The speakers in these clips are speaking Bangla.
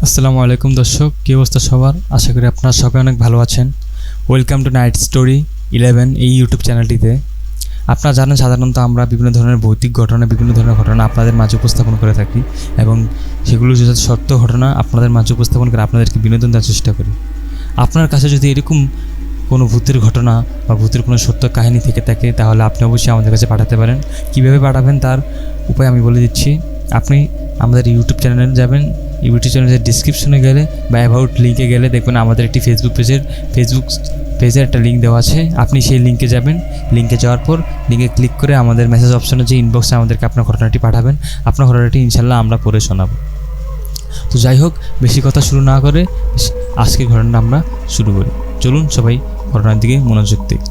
আসসালামু আলাইকুম দর্শক, কী অবস্থা সবার? আশা করি আপনারা সবাই অনেক ভালো আছেন। ওয়েলকাম টু নাইট স্টোরি 11 এই ইউটিউব চ্যানেলটিতে। আপনারা জানেন সাধারণত আমরা বিভিন্ন ধরনের ভৌতিক ঘটনা, বিভিন্ন ধরনের ঘটনা আপনাদের মাঝে উপস্থাপন করে থাকি এবং সেগুলো যদি সত্য ঘটনা আপনাদের মাঝে উপস্থাপন করে আপনাদেরকে বিনোদন দেওয়ার চেষ্টা করি। আপনার কাছে যদি এরকম কোনো ভূতের ঘটনা বা ভূতের কোনো সত্য কাহিনী থেকে থাকে তাহলে আপনি অবশ্যই আমাদের কাছে পাঠাতে পারেন। কীভাবে পাঠাবেন তার উপায় আমি বলে দিচ্ছি। আপনি আমাদের ইউটিউব চ্যানেলে যাবেন, ইউটিউব চ্যানেলের ডিসক্রিপশনে গেলে বা অ্যাবাউট লিঙ্কে গেলে দেখবেন আমাদের একটি ফেসবুক পেজের একটা লিঙ্ক দেওয়া আছে। আপনি সেই লিঙ্কে যাবেন, লিঙ্কে যাওয়ার পর লিঙ্কে ক্লিক করে আমাদের মেসেজ অপশনে যে ইনবক্সে আমাদেরকে আপনার ঘটনাটি পাঠাবেন। আপনার ঘটনাটি ইনশাল্লাহ আমরা পড়ে শোনাবো। তো যাই হোক, বেশি কথা শুরু না করে আজকের ঘটনাটা আমরা শুরু করি। চলুন সবাই ঘটনার দিকে মনোযোগ দিই।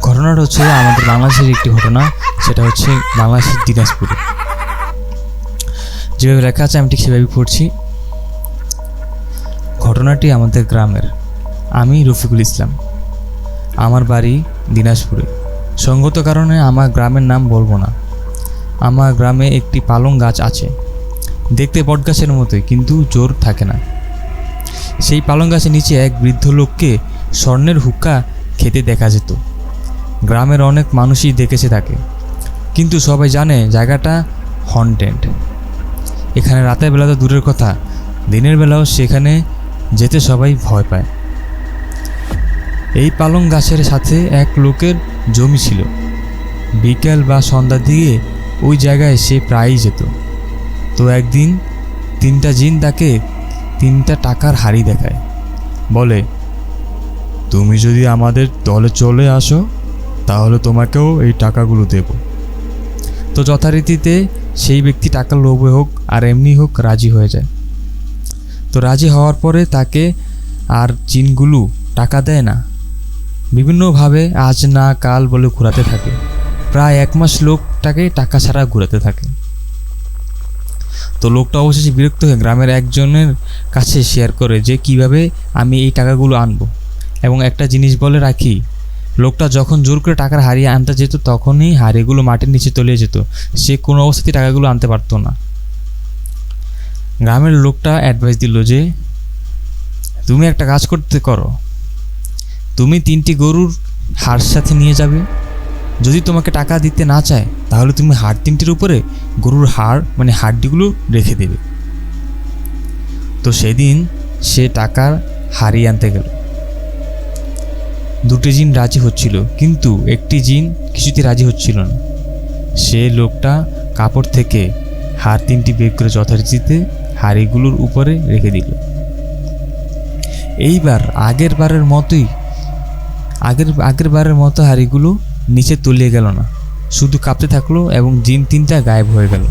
ঘটনাটা হচ্ছে আমাদের বাংলাদেশের একটি ঘটনা, সেটা হচ্ছে বাংলাদেশের দিনাজপুরে। যেভাবে লেখা আছে আমি ঠিক সেভাবে পড়ছি। ঘটনাটি আমাদের গ্রামের। আমি রফিকুল ইসলাম, আমার বাড়ি দিনাজপুরে। সঙ্গত কারণে আমার গ্রামের নাম বলবো না। আমার গ্রামে একটি পালং গাছ আছে, দেখতে বটগাছের মতোই, কিন্তু জোর থাকে না। সেই পালং গাছের নিচে এক বৃদ্ধ লোককে স্বর্ণের হুক্কা খেতে দেখা যেত। গ্রামের অনেক মানুষই দেখেছে তাকে, কিন্তু সবাই জানে জায়গাটা হন্টেড। এখানে রাতের বেলা তো দূরের কথা, দিনের বেলাও সেখানে যেতে সবাই ভয় পায়। এই পালং গাছের সাথে এক লোকের জমি ছিল। বিকেল বা সন্ধ্যার দিকে ওই জায়গায় সে প্রায়ই যেত। তো একদিন 3টা জিন তাকে 3টা টাকার হাড়ি দেখায়, বলে, তুমি যদি আমাদের দলে চলে আসো তাহলে তোমাকেও এই টাকাগুলো দেব। তো যথারীতিতে সেই ব্যক্তি টাকার লোভে হোক আর এমনি হোক রাজি হয়ে যায়। তো রাজি হওয়ার পরে তাকে আর জিনগুলো টাকা দেয় না, বিভিন্নভাবে আজ না কাল বলে ঘোরাতে থাকে। প্রায় 1 মাস লোকটাকে টাকা ছাড়া ঘোরাতে থাকে। তো লোকটা অবশেষে বিরক্ত হয়ে গ্রামের একজনের কাছে শেয়ার করে যে কিভাবে আমি এই টাকাগুলো আনবো, এবং একটা জিনিস বলে রাখি, লোকটা যখন জোর করে টাকার হারিয়ে আনতে যেত তখনই হাড়িগুলো মাটির নিচে তলিয়ে যেত। সে কোনো অবস্থাতেই টাকাগুলো আনতে পারতো না। গ্রামের লোকটা অ্যাডভাইস দিল যে তুমি একটা কাজ করো, তুমি 3টি গরুর হাড় সাথে নিয়ে যাবে। যদি তোমাকে টাকা দিতে না চায় তাহলে তুমি হাড় 3টির উপরে গরুর হাড় মানে হাড্ডিগুলো রেখে দেবে। তো সেদিন সে টাকার হাড়ি আনতে গেল। 2টি জিন রাজি হচ্ছিল, কিন্তু একটি জিন কিছুতেই রাজি হচ্ছিল না। সে লোকটা কাপড় থেকে হাড় 3টি বের করে যথারীতিতে হাড়িগুলোর উপরে রেখে দিল। এইবার আগের বারের মতো হাড়িগুলো নিচে তলিয়ে গেল না, শুধু কাঁপতে থাকলো এবং জিন 3টা গায়েব হয়ে গেল।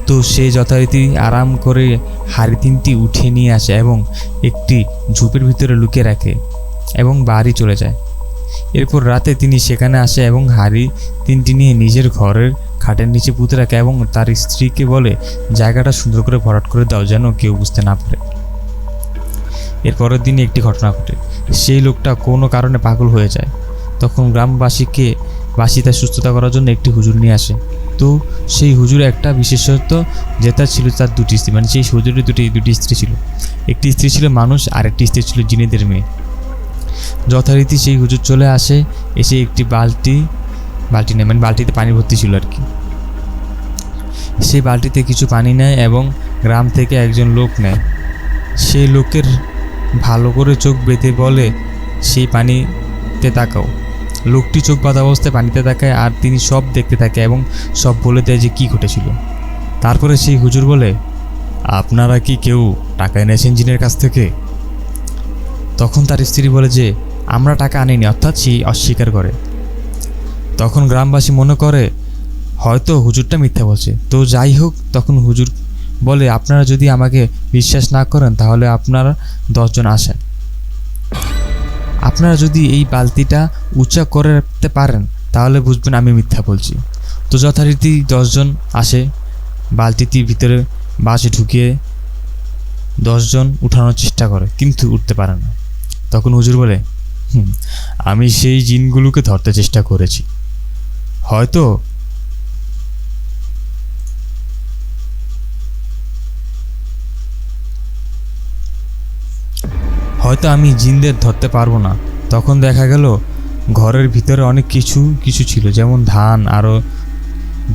তো সে যথারীতি আরাম করে হাড়ি 3টি উঠিয়ে নিয়ে আসে এবং একটি ঝোপের ভিতরে লুকিয়ে রাখে এবং বাড়ি চলে যায়। এরপর রাতে তিনি সেখানে আসে এবং হাড়ি 3টি নিয়ে নিজের ঘরের খাটের নিচে পুঁতে রাখে এবং তার স্ত্রীকে বলে জায়গাটা সুন্দর করে ভরাট করে দাও যেন কেউ বুঝতে না পারে। এর পরের দিনে একটি ঘটনা ঘটে। সেই লোকটা কোনো কারণে পাগল হয়ে যায়। তখন গ্রামবাসীকে তার সুস্থতা করার জন্য একটি হুজুর নিয়ে আসে। তো সেই হুজুর একটা বিশেষত্ব যে তার ছিল তার 2টি স্ত্রী, মানে সেই হুজুরের দুটি স্ত্রী ছিল। একটি স্ত্রী ছিল মানুষ আর একটি স্ত্রী ছিল জিনেদের মেয়ে। যথারীতি সেই হুজুর চলে আসে, এসে একটি বালতি নেয়, মানে বালতিতে পানি ভর্তি ছিল আর কি। সেই বালতিতে কিছু পানি নেয় এবং গ্রাম থেকে একজন লোক নেয়। সেই লোকের ভালো করে চোখ বেঁধে বলে সেই পানিতে তাকাও। লোকটি চোখ বাঁধা অবস্থায় পানিতে তাকায় আর তিনি সব দেখতে থাকে এবং সব বলে দেয় যে কী ঘটেছিল। তারপরে সেই হুজুর বলে, আপনারা কি কেউ টাকা এনেছেন জিনের কাছ থেকে? তখন তার স্ত্রী বলে যে আমরা টাকা আনিনি, অর্থাৎ সে অস্বীকার করে। তখন গ্রামবাসী মনে করে হয়তো হুজুরটা মিথ্যা বলছে। তো যাই হোক, তখন হুজুর বলে আপনারা যদি আমাকে বিশ্বাস না করেন তাহলে আপনারা 10 জন আসেন। আপনারা যদি এই বালতিটা উঁচা করে রাখতে পারেন তাহলে বুঝবেন আমি মিথ্যা বলছি। তো যথারীতি 10 জন আসে, বালতিটির ভিতরে বাঁশে ঢুকিয়ে 10 জন উঠানোর চেষ্টা করে, কিন্তু উঠতে পারে না। তখন হুজুর বলে, আমি সেই জিনগুলোকে ধরতে চেষ্টা করেছি, হয়তো হয়তো আমি জিনদের ধরতে পারবো না। তখন দেখা গেল ঘরের ভিতরে অনেক কিছু ছিল, যেমন ধান আরও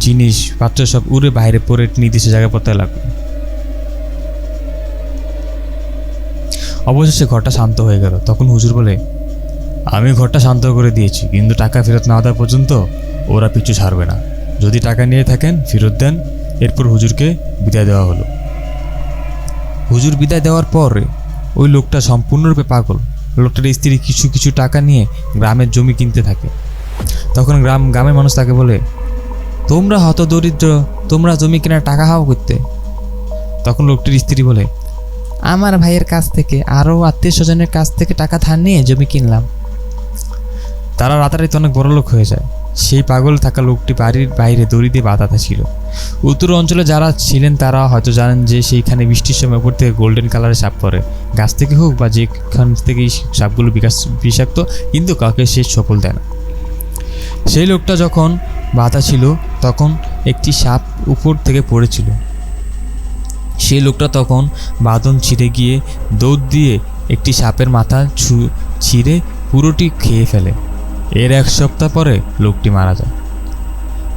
জিনিস পাত্র সব উড়ে বাইরে পড়ে নির্দিষ্ট জায়গায় পড়তে লাগলো। অবশেষে ঘরটা শান্ত হয়ে গেল। তখন হুজুর বলে, আমি ঘরটা শান্ত করে দিয়েছি, কিন্তু টাকা ফেরত না দেওয়া পর্যন্ত ওরা পিছু ছাড়বে না। যদি টাকা নিয়ে থাকেন ফেরত দেন। এরপর হুজুরকে বিদায় দেওয়া হলো। হুজুর বিদায় দেওয়ার পর ওই লোকটা সম্পূর্ণরূপে পাগল। লোকটার স্ত্রী কিছু টাকা নিয়ে গ্রামের জমি কিনতে থাকে। তখন গ্রামের মানুষ তাকে বলে, তোমরা হত দরিদ্র, তোমরা জমি কেনার টাকা হাও করতে। তখন লোকটির স্ত্রী বলে, আমার ভাইয়ের কাছ থেকে আরও আত্মীয় স্বজনের কাছ থেকে টাকা ধার নিয়ে জমি কিনলাম। তারা রাতারাতি অনেক বড় লোক হয়ে যায়। সেই পাগল থাকা লোকটি বাড়ির বাইরে দড়ি দিয়ে বাঁধাতে ছিল। উত্তর অঞ্চলে যারা ছিলেন তারা হয়তো জানেন যে সেইখানে বৃষ্টির সময় উপর থেকে গোল্ডেন কালারের সাপ পড়ে, গাছ থেকে হোক বা যেখান থেকে সাপগুলো বিষাক্ত, কিন্তু কাউকে সে সফল দেয় না। সেই লোকটা যখন বাধা ছিল তখন একটি সাপ উপর থেকে পড়েছিল। সেই লোকটা তখন বাঁধন ছিঁড়ে গিয়ে দৌড় দিয়ে একটি সাপের মাথা ছিঁড়ে পুরোটি খেয়ে ফেলে। এর 1 সপ্তাহ পরে লোকটি মারা যায়।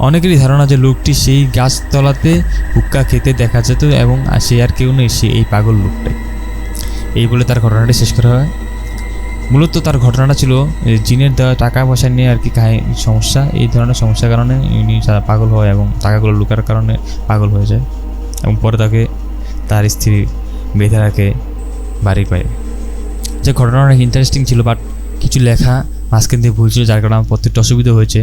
অনেকেরই ধারণা যে লোকটি সেই গাছতলাতে হুক্কা খেতে দেখা যেত এবং সে আর কেউ নেই, সে এই পাগল লোকটাই। এই বলে তার ঘটনাটি শেষ করা হয়। মূলত তার ঘটনাটা ছিল জিনের দেওয়া টাকা পয়সা নিয়ে আর কি সমস্যা। এই ধরনের সমস্যার কারণে উনি পাগল হয় এবং টাকাগুলো লুকার কারণে পাগল হয়ে যায় এবং পরে তাকে তার স্ত্রী বেঁধে রাখে বাড়ি পায়ে। যে ঘটনাটা অনেক ইন্টারেস্টিং ছিল, বাট কিছু লেখা মাঝখান দিয়ে ভুল ছিল, যার কারণে আমার প্রত্যেকটা অসুবিধা হয়েছে।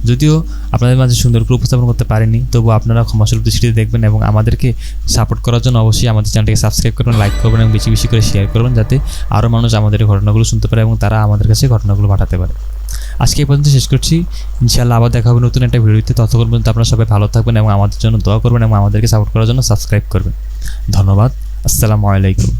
যদিও আপনাদের মাঝে সুন্দর করে উপস্থাপন করতে পারিনি, তবুও আপনারা ক্ষমাসুলভ দৃষ্টিতে দেখবেন এবং আমাদেরকে সাপোর্ট করার জন্য অবশ্যই আমাদের চ্যানেলটিকে সাবস্ক্রাইব করবেন, লাইক করবেন এবং বেশি করে শেয়ার করবেন, যাতে আরও মানুষ আমাদের ঘটনাগুলো শুনতে পারে এবং তারা আমাদের কাছে ঘটনাগুলো পাঠাতে পারে। আজকে এই পর্যন্ত শেষ করছি। ইনশাআল্লাহ আবার দেখা হবে নতুন একটা ভিডিওতে। ততক্ষণ পর্যন্ত আপনারা সবাই ভালো থাকবেন এবং আমাদের জন্য দোয়া করবেন এবং আমাদেরকে সাপোর্ট করার জন্য সাবস্ক্রাইব করবেন। ধন্যবাদ। আসসালামু আলাইকুম।